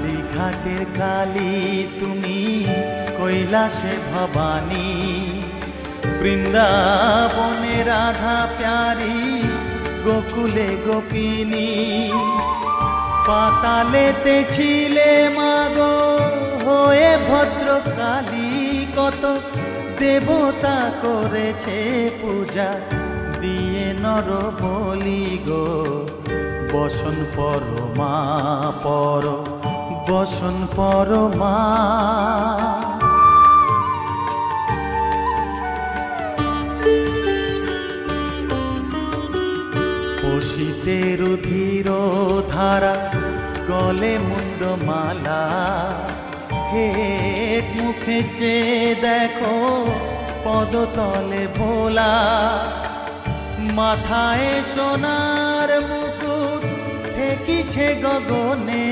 কালীঘাটের কালী তুমি, কৈলাসে ভবানী, বৃন্দাবনে রাধা প্যারি, গোকুলে গোপিনী। পাতালেতে ছিলে মাগো হয়ে ভদ্রকালী, কত দেবতা করেছে পূজা দিয়ে নর বলি গো। বসন পরমা পর, বসন পরমা। পশিতে রুধির ধারা, গলে মুন্ডমালা, হেট মুখে চেয়ে দেখো পদতলে ভোলা। মাথায় সোনার মুকুট ঠেকিছে গগনে,